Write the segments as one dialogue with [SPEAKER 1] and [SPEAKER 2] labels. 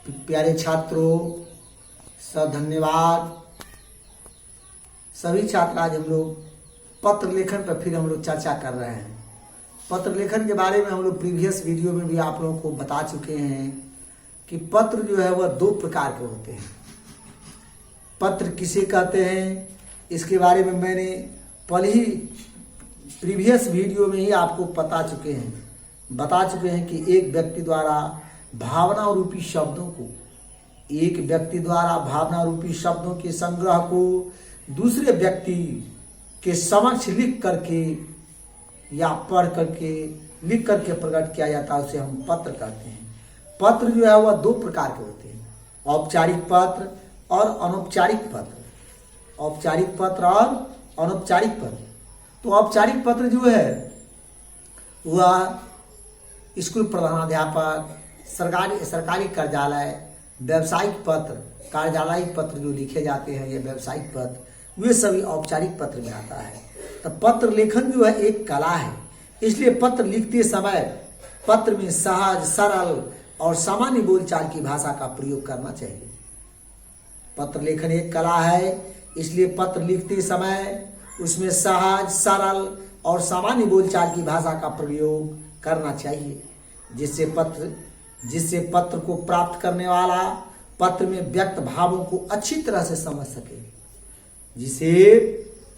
[SPEAKER 1] प्यारे छात्रों, सब धन्यवाद। सभी छात्र, आज हम लोग पत्र लेखन पर फिर हम लोग चर्चा कर रहे हैं। पत्र लेखन के बारे में हम लोग प्रीवियस वीडियो में भी आप लोगों को बता चुके हैं कि पत्र जो है वह दो प्रकार के होते हैं। पत्र किसे कहते हैं, इसके बारे में मैंने पहले ही प्रीवियस वीडियो में ही आपको बता चुके हैं कि एक व्यक्ति द्वारा भावना रूपी शब्दों के संग्रह को दूसरे व्यक्ति के समक्ष लिख करके या पढ़ करके लिख करके प्रकट किया जाता है, उसे हम पत्र कहते हैं। पत्र जो है वह दो प्रकार के होते हैं, औपचारिक पत्र और अनौपचारिक पत्र। औपचारिक पत्र और अनौपचारिक पत्र। तो औपचारिक पत्र जो है वह स्कूल प्रधानाध्यापक, सरकारी कार्यालय, व्यावसायिक पत्र, कार्यालयिक पत्र जो लिखे जाते हैं, ये व्यावसायिक पत्र, वे सभी औपचारिक पत्र में आता है। तो पत्र लेखन जो है एक कला है, इसलिए पत्र लिखते समय पत्र में सहज, सरल और सामान्य बोलचाल की भाषा का प्रयोग करना चाहिए। पत्र लेखन एक कला है, इसलिए पत्र लिखते समय उसमें सहज, सरल और सामान्य बोलचाल की भाषा का प्रयोग करना चाहिए, जिससे पत्र को प्राप्त करने वाला पत्र में व्यक्त भावों को अच्छी तरह से समझ सके।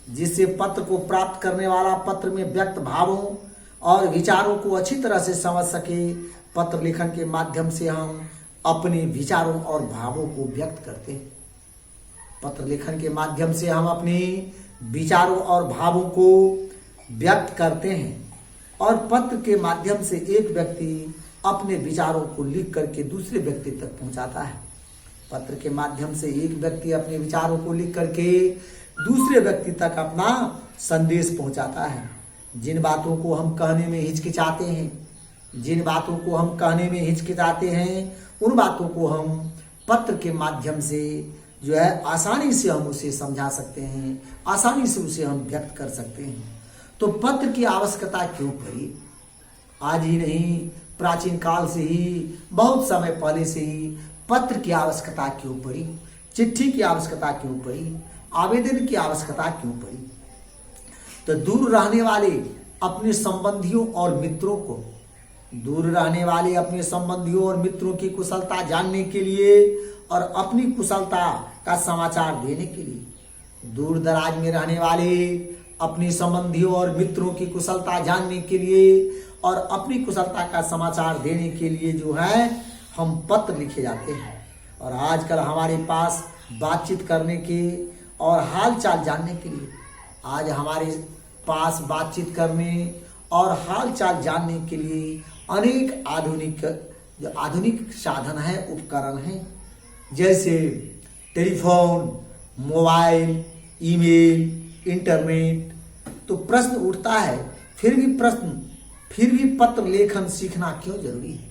[SPEAKER 1] जिससे पत्र को प्राप्त करने वाला पत्र में व्यक्त भावों और विचारों को अच्छी तरह से समझ सके। पत्र लेखन के माध्यम से हम अपने विचारों और भावों को व्यक्त करते हैं। पत्र लेखन के माध्यम से हम अपने विचारों और भावों को व्यक्त करते हैं और पत्र के माध्यम से एक व्यक्ति अपने विचारों को लिख करके दूसरे व्यक्ति तक पहुंचाता है। पत्र के माध्यम से एक व्यक्ति अपने विचारों को लिख करके दूसरे व्यक्ति तक अपना संदेश पहुंचाता है। जिन बातों को हम कहने में हिचकिचाते हैं, उन बातों को हम पत्र के माध्यम से जो है आसानी से हम उसे समझा सकते हैं, आसानी से उसे हम व्यक्त कर सकते हैं। तो पत्र की आवश्यकता क्यों पड़ी? आज ही नहीं, प्राचीन काल से ही, बहुत समय पहले से ही पत्र की आवश्यकता क्यों पड़ी? चिट्ठी की आवश्यकता क्यों पड़ी? आवेदन की आवश्यकता क्यों पड़ी? तो दूर रहने वाले अपने संबंधियों और मित्रों की कुशलता जानने के लिए और अपनी कुशलता का समाचार देने के लिए, दूर दराज में रहने वाले अपने संबंधियों और मित्रों की कुशलता जानने के लिए और अपनी कुशलता का समाचार देने के लिए जो है हम पत्र लिखे जाते हैं। और आजकल हमारे पास बातचीत करने के और हाल चाल जानने के लिए, आज हमारे पास बातचीत करने और हाल चाल जानने के लिए अनेक आधुनिक साधन है, उपकरण हैं, जैसे टेलीफोन, मोबाइल, ईमेल, इंटरनेट। तो प्रश्न उठता है, फिर भी पत्र लेखन सीखना क्यों जरूरी है?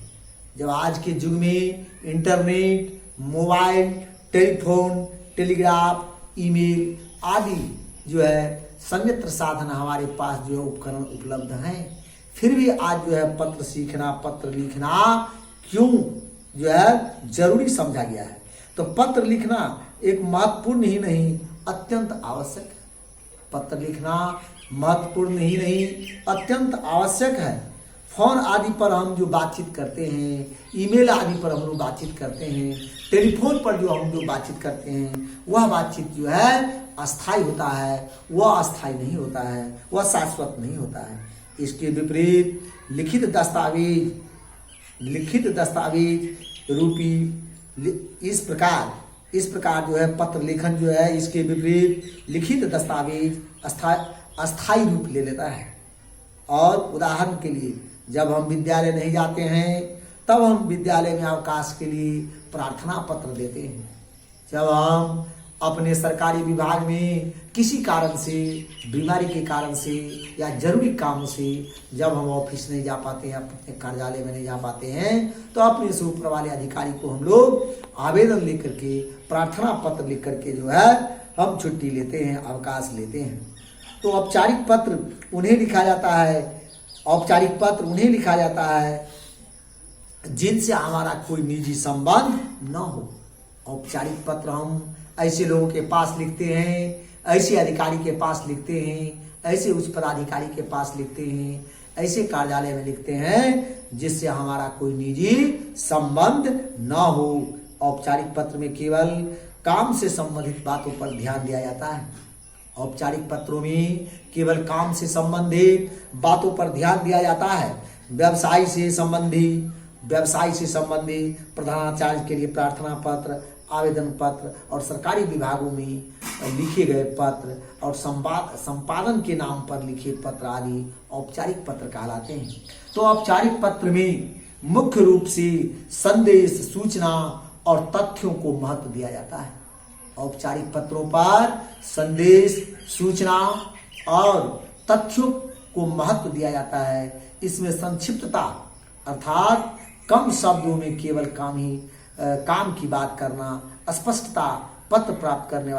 [SPEAKER 1] जब आज के युग में internet, mobile, telephone, telegraph, email आदि जो है संयंत्र साधन हमारे पास जो है उपकरण उपलब्ध हैं, फिर भी आज जो है पत्र सीखना, पत्र लिखना क्यों जो है जरूरी समझा गया है। तो पत्र लिखना एक महत्वपूर्ण ही नहीं, अत्यंत आवश्यक है। पत्र लिखना महत्वपूर्ण ही नहीं, अत्यंत आवश्यक है। फोन आदि पर हम जो बातचीत करते हैं, ईमेल आदि पर हम लोग बातचीत करते हैं, टेलीफोन पर जो हम लोग बातचीत करते हैं, वह बातचीत जो है अस्थायी होता है, वह अस्थायी नहीं होता है, वह शाश्वत नहीं होता है। इसके विपरीत लिखित दस्तावेज रूपी इस प्रकार जो है पत्र लेखन जो है, इसके विपरीत लिखित दस्तावेज अस्थायी रूप ले लेता है। और उदाहरण के लिए, जब हम विद्यालय नहीं जाते हैं तब हम विद्यालय में अवकाश के लिए प्रार्थना पत्र देते हैं। जब हम अपने सरकारी विभाग में किसी कारण से, बीमारी के कारण से या जरूरी कामों से जब हम ऑफिस नहीं जा पाते हैं, अपने कार्यालय में नहीं जा पाते हैं, तो अपने से ऊपर वाले अधिकारी को हम लोग आवेदन लेकर के, प्रार्थना पत्र लिख करके जो है हम छुट्टी लेते हैं, अवकाश लेते हैं। तो औपचारिक पत्र उन्हें लिखा जाता है जिनसे हमारा कोई निजी संबंध न हो। औपचारिक पत्र हम ऐसे लोगों के पास लिखते हैं, ऐसे अधिकारी के पास लिखते हैं, ऐसे उच्च पदाधिकारी के पास लिखते हैं, ऐसे कार्यालय में लिखते हैं जिससे हमारा कोई निजी संबंध न हो। औपचारिक पत्र में केवल काम से संबंधित बातों पर ध्यान दिया जाता है। औपचारिक पत्रों में केवल काम से संबंधित बातों पर ध्यान दिया जाता है। व्यवसाय से संबंधित प्रधानाचार्य के लिए प्रार्थना पत्र, आवेदन पत्र और सरकारी विभागों में लिखे गए पत्र और संपादन के नाम पर लिखे पत्र आदि औपचारिक पत्र कहलाते हैं। तो औपचारिक पत्र में मुख्य रूप से संदेश, सूचना और तथ्यों को महत्व दिया जाता है। औपचारिक पत्रों पर संदेश, सूचना और तथ्यों को महत्व दिया जाता है। इसमें संक्षिप्तता अर्थात कम शब्दों में केवल काम की बात करना, स्पष्टता पत्र प्राप्त करने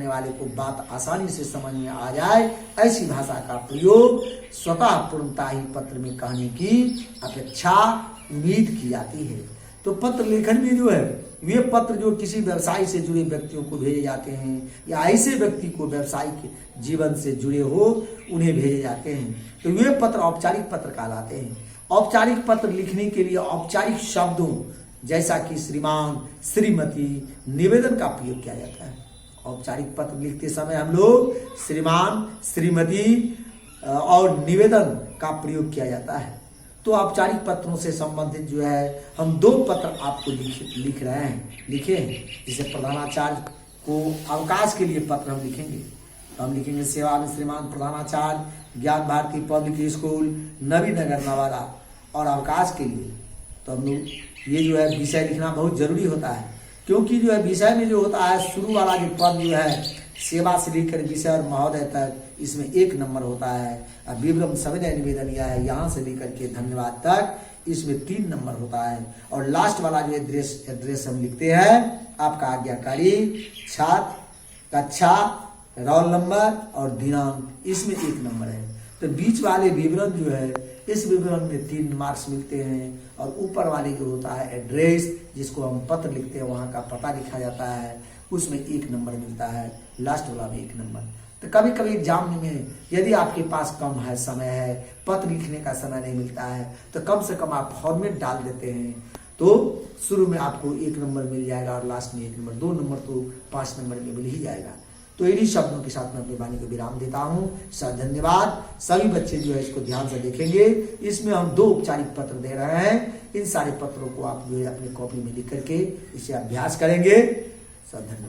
[SPEAKER 1] वाले को बात आसानी से समझ में आ जाए, ऐसी भाषा का प्रयोग स्वतः पूर्णता ही पत्र में कहने की अपेक्षा उम्मीद की जाती है। तो पत्र लेखन में जो है वे पत्र जो किसी व्यवसाय से जुड़े व्यक्तियों को भेजे जाते हैं या ऐसे व्यक्ति को व्यवसायिक जीवन से जुड़े हो उन्हें भेजे जाते हैं, तो वे पत्र औपचारिक पत्र कहलाते हैं। औपचारिक पत्र लिखने के लिए औपचारिक शब्दों जैसा कि श्रीमान, श्रीमती, निवेदन का प्रयोग किया जाता है। औपचारिक पत्र लिखते समय हम लोग श्रीमान, श्रीमती और निवेदन का प्रयोग किया जाता है। तो औपचारिक पत्रों से संबंधित जो है हम 2 पत्र आपको लिखे हैं। जैसे प्रधानाचार्य को अवकाश के लिए पत्र हम लिखेंगे, तो हम लिखेंगे सेवा में श्रीमान प्रधानाचार्य, ज्ञान भारती पब्लिक स्कूल, नवीनगर नवादा। और अवकाश के लिए तो हम लोग ये जो है विषय लिखना बहुत जरूरी होता है, क्योंकि जो है विषय में जो होता है शुरू वाला जो पद जो है सेवा से लेकर विषय और महोदय तक, इसमें 1 नंबर होता है। विवरम सविनय निवेदन यह है, यहाँ से लेकर के धन्यवाद तक इसमें 3 नंबर होता है। और लास्ट वाला जो एड्रेस हम लिखते हैं आपका आज्ञाकारी, छात्र, कक्षा, रोल नंबर और दिनांक, इसमें 1 नंबर है। तो बीच वाले विवरण जो है इस विवरण में 3 मार्क्स मिलते हैं। और ऊपर वाले जो होता है एड्रेस, जिसको हम पत्र लिखते हैं वहाँ का पता लिखा जाता है, उसमें 1 नंबर मिलता है। लास्ट वाला में 1 नंबर। तो कभी कभी एग्जाम में यदि आपके पास कम है समय है, पत्र लिखने का समय नहीं मिलता है, तो कम से कम आप फॉर्मेट डाल देते हैं, तो शुरू में आपको 1 नंबर मिल जाएगा और लास्ट में 1 नंबर, 2 नंबर तो 5 नंबर में मिल ही जाएगा। तो इन्हीं शब्दों के साथ मैं अपनी वाणी को विराम देता हूँ। सर धन्यवाद। सभी बच्चे जो है इसको ध्यान से देखेंगे। इसमें हम 2 औपचारिक पत्र दे रहे हैं। इन सारे पत्रों को आप जो है अपनी कॉपी में लिख करके इसे अभ्यास करेंगे। सर धन्यवाद।